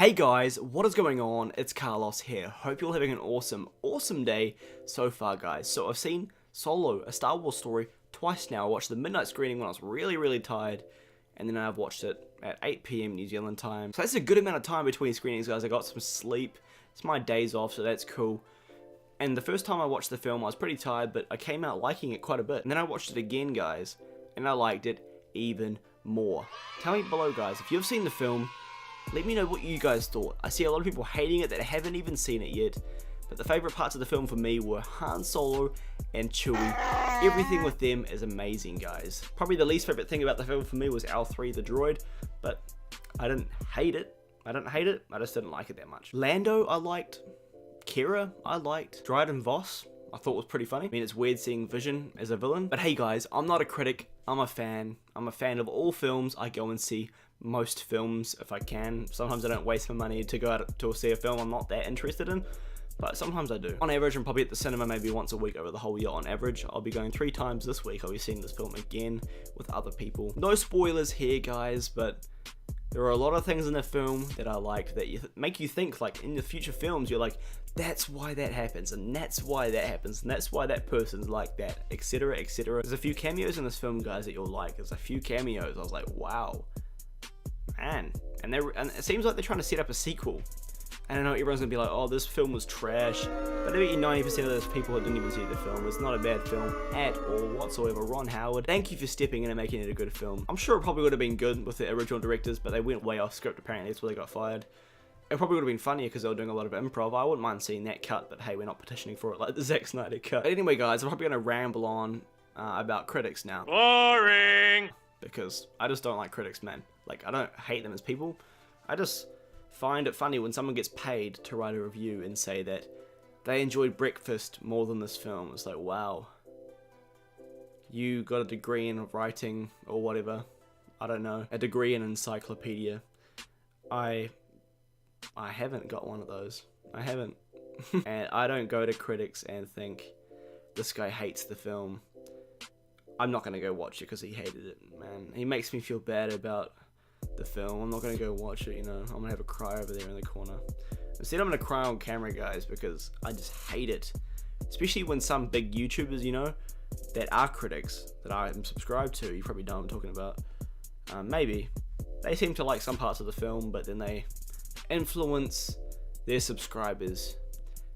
Hey guys, what is going on? It's Carlos here. Hope you're having an awesome day so far, guys. So I've seen Solo, a Star Wars story, twice now. I watched the midnight screening when I was really tired, and then I've watched it at 8 PM New Zealand time. So that's a good amount of time between screenings, guys. I got some sleep. It's my days off, so that's cool. And the first time I watched the film, I was pretty tired, but I came out liking it quite a bit. And then I watched it again, guys, and I liked it even more. Tell me below, guys, if you've seen the film, let me know what you guys thought. I see a lot of people hating it that haven't even seen it yet, but the favourite parts of the film for me were Han Solo and Chewie. Everything with them is amazing, guys. Probably the least favourite thing about the film for me was L3 the droid, but I didn't hate it. I just didn't like it that much. Lando, I liked. Kira, I liked. Dryden Voss, I thought was pretty funny. I mean, it's weird seeing Vision as a villain, but hey guys, I'm not a critic, I'm a fan. I'm a fan of all films. I go and see most films if I can. Sometimes I don't waste my money to go out to see a film I'm not that interested in, but sometimes I do. On average, I'm probably at the cinema maybe once a week over the whole year on average. I'll be going 3 times this week. I'll be seeing this film again with other people. No spoilers here, guys, but there are a lot of things in the film that I liked that make you think, like, in the future films, you're like, that's why that happens, and that's why that happens, and that's why that person's like that, etc, etc. There's a few cameos in this film, guys, that you'll like. There's a few cameos. I was like, wow. Man, and it seems like they're trying to set up a sequel. I don't know, everyone's gonna be like, oh, this film was trash, but I bet you 90% of those people that didn't even see the film. It's not a bad film at all whatsoever. Ron Howard, thank you for stepping in and making it a good film. I'm sure it probably would have been good with the original directors, but they went way off script apparently. That's where they got fired. It probably would have been funnier because they were doing a lot of improv. I wouldn't mind seeing that cut, but hey, we're not petitioning for it like the Zack Snyder cut. But anyway, guys, I'm probably gonna ramble on about critics now. Boring! Because I just don't like critics, man. Like, I don't hate them as people. I just find it funny when someone gets paid to write a review and say that they enjoyed Breakfast more than this film. It's like, wow. You got a degree in writing or whatever. I don't know. A degree in encyclopedia. I haven't got one of those. I haven't. And I don't go to critics and think, this guy hates the film. I'm not going to go watch it because he hated it, man. He makes me feel bad about the film. I'm not going to go watch it, you know. I'm going to have a cry over there in the corner. Instead, I'm going to cry on camera, guys, because I just hate it. Especially when some big YouTubers, you know, that are critics, that I am subscribed to, you probably know what I'm talking about. Maybe. They seem to like some parts of the film, but then they influence their subscribers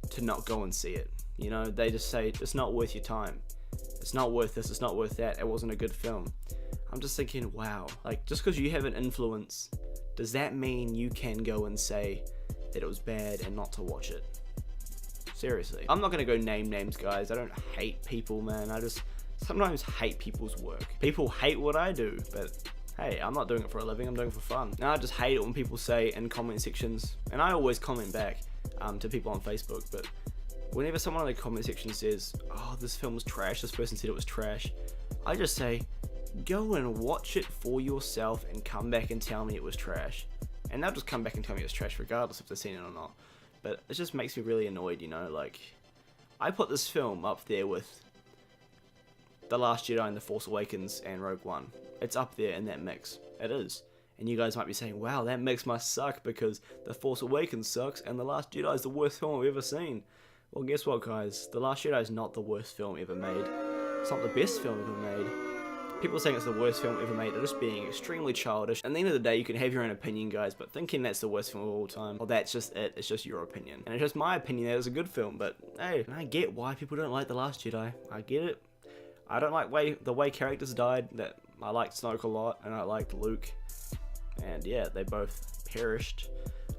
to not go and see it. You know, they just say, it's not worth your time. It's not worth this, it's not worth that, it wasn't a good film. I'm just thinking, wow, like, just because you have an influence, does that mean you can go and say that it was bad and not to watch it? Seriously. I'm not going to go name names, guys. I don't hate people, man. I just sometimes hate people's work. People hate what I do, but hey, I'm not doing it for a living, I'm doing it for fun. Now, I just hate it when people say in comment sections, and I always comment back to people on Facebook, but whenever someone in the comment section says, oh, this film was trash, this person said it was trash, I just say, go and watch it for yourself and come back and tell me it was trash. And they'll just come back and tell me it's trash regardless if they've seen it or not. But it just makes me really annoyed, you know, like, I put this film up there with The Last Jedi and The Force Awakens and Rogue One. It's up there in that mix. It is. And you guys might be saying, wow, that mix must suck because The Force Awakens sucks and The Last Jedi is the worst film I've ever seen. Well, guess what, guys? The Last Jedi is not the worst film ever made. It's not the best film ever made. People saying it's the worst film ever made are just being extremely childish. At the end of the day, you can have your own opinion, guys, but thinking that's the worst film of all time, well, that's just it. It's just your opinion. And it's just my opinion that it's a good film, but hey, I get why people don't like The Last Jedi. I get it. I don't like the way characters died. That I liked Snoke a lot, and I liked Luke. And yeah, they both perished.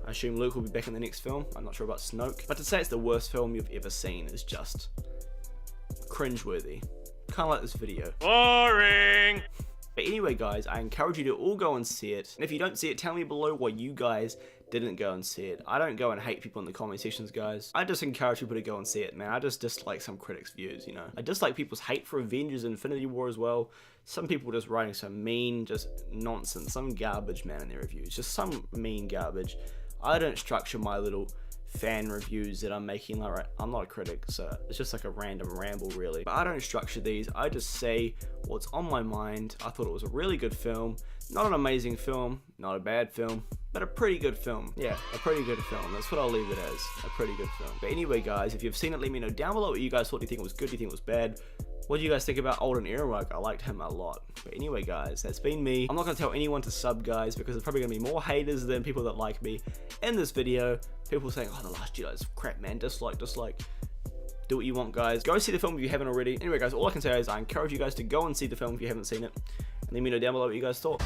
I assume Luke will be back in the next film. I'm not sure about Snoke. But to say it's the worst film you've ever seen is just cringeworthy. Kind of like this video. Boring! But anyway, guys, I encourage you to all go and see it. And if you don't see it, tell me below why you guys didn't go and see it. I don't go and hate people in the comment sections, guys. I just encourage people to go and see it, man. I just dislike some critics' views, you know. I dislike people's hate for Avengers and Infinity War as well. Some people just writing some mean, just nonsense, some garbage, man, in their reviews. Just some mean garbage. I don't structure my little fan reviews that I'm making. Like, I'm not a critic, so it's just like a random ramble, really. But I don't structure these. I just say what's on my mind. I thought it was a really good film. Not an amazing film, not a bad film, but a pretty good film. Yeah, a pretty good film. That's what I'll leave it as. A pretty good film. But anyway, guys, if you've seen it, let me know down below what you guys thought. Do you think it was good? Do you think it was bad? What do you guys think about Alden Ehrenreich? I liked him a lot. But anyway, guys, that's been me. I'm not going to tell anyone to sub, guys, because there's probably going to be more haters than people that like me in this video. People saying, oh, The Last Jedi is crap, man. Dislike. Do what you want, guys. Go see the film if you haven't already. Anyway, guys, all I can say is I encourage you guys to go and see the film if you haven't seen it. And let me know down below what you guys thought.